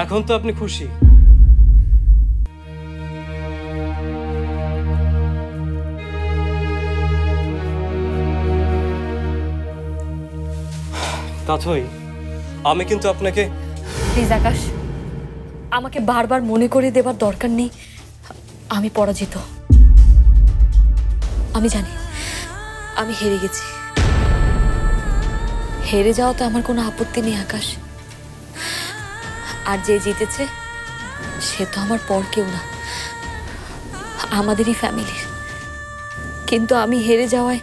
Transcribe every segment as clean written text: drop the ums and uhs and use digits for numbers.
এখন তো আপনি খুশি। তাথই, আমি কিন্তু আপনাকে প্লিজ আকাশ, আমাকে বারবার মনে করে দেবার দরকার নেই আমি পরাজিত। আমি জানি আমি হেরে গেছি। হেরে যাওয়াতে আমার কোনো আপত্তি নেই আকাশ। আর যে জিতেছে সে তো আমার পর কেউ না, আমাদেরই ফ্যামিলির। কিন্তু আমি হেরে যাওয়ায়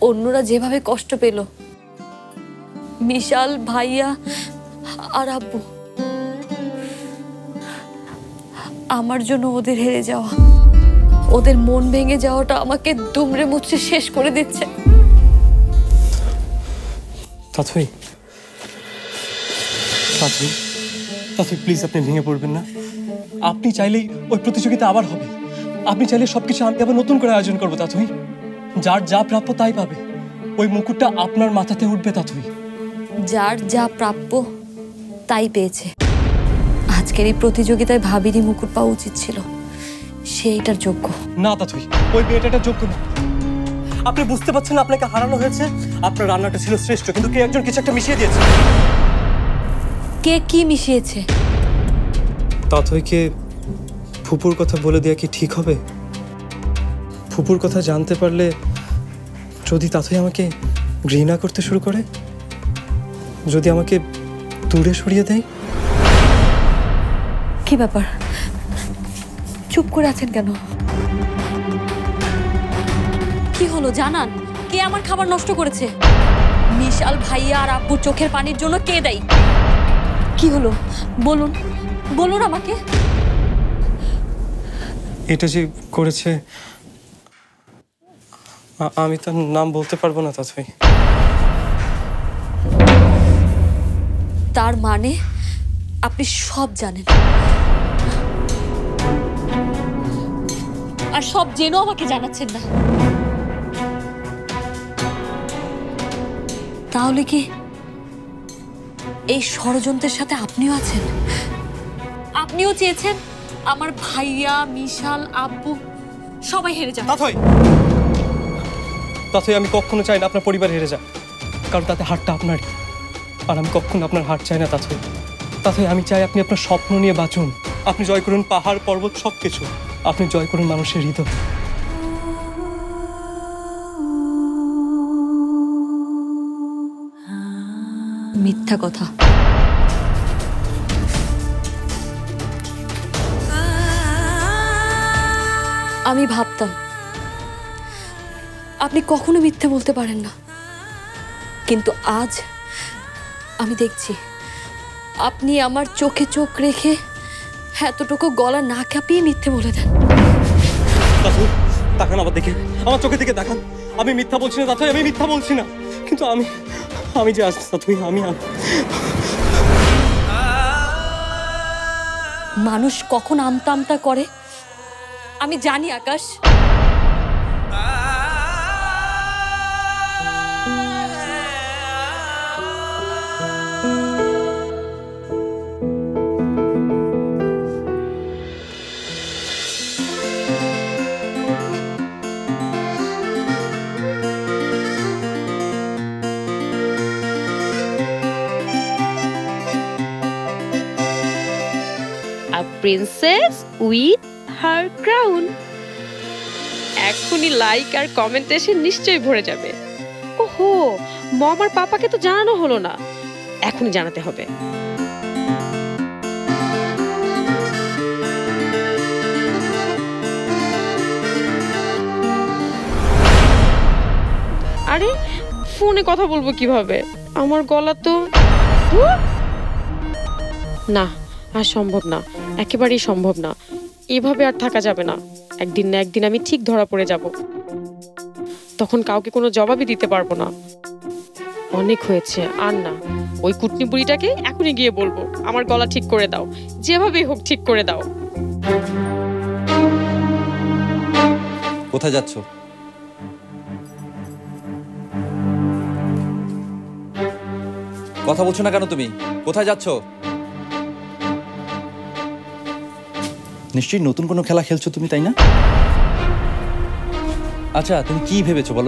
অন্যরা যেভাবে কষ্ট পেল, বিশাল, ভাইয়া আর আব্বু, আমার জন্য ওদের হেরে যাওয়া, ওদের মন ভেঙে যাওয়াটা আমাকে দুমড়ে মুচড়ে শেষ করে দিচ্ছে। তাথই, তাথই, তাথই প্লিজ আপনি ভেঙে পড়বেন না। আপনি চাইলেই ওই প্রতিযোগিতা আবার হবে। আপনি চাইলে সবকিছু আমি আবার নতুন করে আয়োজন করবো তাথই। যার যা প্রাপ্য তাই পাবে। ওই মুকুটটা আপনার মাথাতে উঠবে তাথই। যার যা প্রাপ্য তাই পেয়েছে। আজকের এই প্রতিযোগিতায় ভাবিরই মুকুট পাওয়া উচিত ছিল, সে এটার যোগ্য না তাথই, ওই মেয়েটার যোগ্য না। আপনি বুঝতে পারছেন না আপনাকে হারানো হয়েছে? আপনার রান্নাটা ছিল শ্রেষ্ঠ, কিন্তু কে একজন কিছু একটা মিশিয়ে দিয়েছে। কে কি মিশিয়েছে? তাথইকে ফুপুর কথা বলে দেওয়া কি ঠিক হবে? ফুপুর কথা জানতে পারলে যদি তাথই আমাকে ঘৃণা করতে শুরু করে, যদি আমাকে দূরে সরিয়ে দেয়। কি ব্যাপার, চুপ করে আছেন কেন? কি হলো জানান, কে আমার খাবার নষ্ট করেছে? বিশাল, ভাইয়া আর আব্বুর চোখের পানির জন্য কে দেয়? কি হলো বলুন, বলুন আমাকে। এটা যে করেছে আমি তার নাম বলতে পারবো না তাথই। তার মানে আপনি সব জানেন, আর সব জেনেও আমাকে জানাচ্ছেন না। তাহলে কি এই ষড়যন্ত্রের সাথে আপনিও আছেন? আপনিও চেয়েছেন আমার ভাইয়া, মিশাল, আব্বু সবাই হেরে যান? তাথই, তাথই আমি কখনো চাই না আপনার পরিবার হেরে যাক, কারণ তাতে হারটা আপনারই। আর আমি কখনো আপনার হার চাই না তাথই। তাথই আমি চাই আপনি আপনার স্বপ্ন নিয়ে বাঁচুন। আপনি জয় করুন পাহাড়, পর্বত, সবকিছু। আপনি জয় করুন মানুষের হৃদয়। মিথ্যা কথা। আমি ভাবতাম আপনি কখনো মিথ্যে বলতে পারেন না, কিন্তু আজ আমি দেখছি আপনি আমার চোখে চোখ রেখে এতটুকু গলা না কাঁপিয়ে মিথ্যে বলে দেন। তাকান আবার দেখে, আমার চোখের দিকে তাকান। আমি মিথ্যা বলছি না তাথই, আমি মিথ্যা বলছি না। কিন্তু আমি যে আজ তাথই, আমি মানুষ কখন আমতা আমতা করে আমি জানি আকাশ। A princess with her crown. এখনই লাইক আর কমেন্ট এসে নিশ্চয়ই ভরে যাবে। ওহো, মম আর পাপাকে তো জানানো হলো না, এখনই জানাতে হবে। আরে ফোনে কথা বলবো কিভাবে? আমার গলা তো না, আর সম্ভব না, একেবারেই সম্ভব না। এভাবে আর থাকা যাবে না। একদিন না একদিন আমি ঠিক ধরা পড়ে যাব, তখন কাউকে কোনো জবাবই দিতে পারবো না। অনেক হয়েছে, আর না। ওই কুটনি বুড়িটাকে এখনই গিয়ে বলবো আমার গলা ঠিক করে দাও, যেভাবেই হোক ঠিক করে দাও। কোথায় যাচ্ছ? কথা বলছো না কেন তুমি? কোথায় যাচ্ছ? নিশ্চয়ই নতুন কোনো খেলা খেলছো তুমি, তাই না? আচ্ছা, তুমি কি ভেবেছো বলো?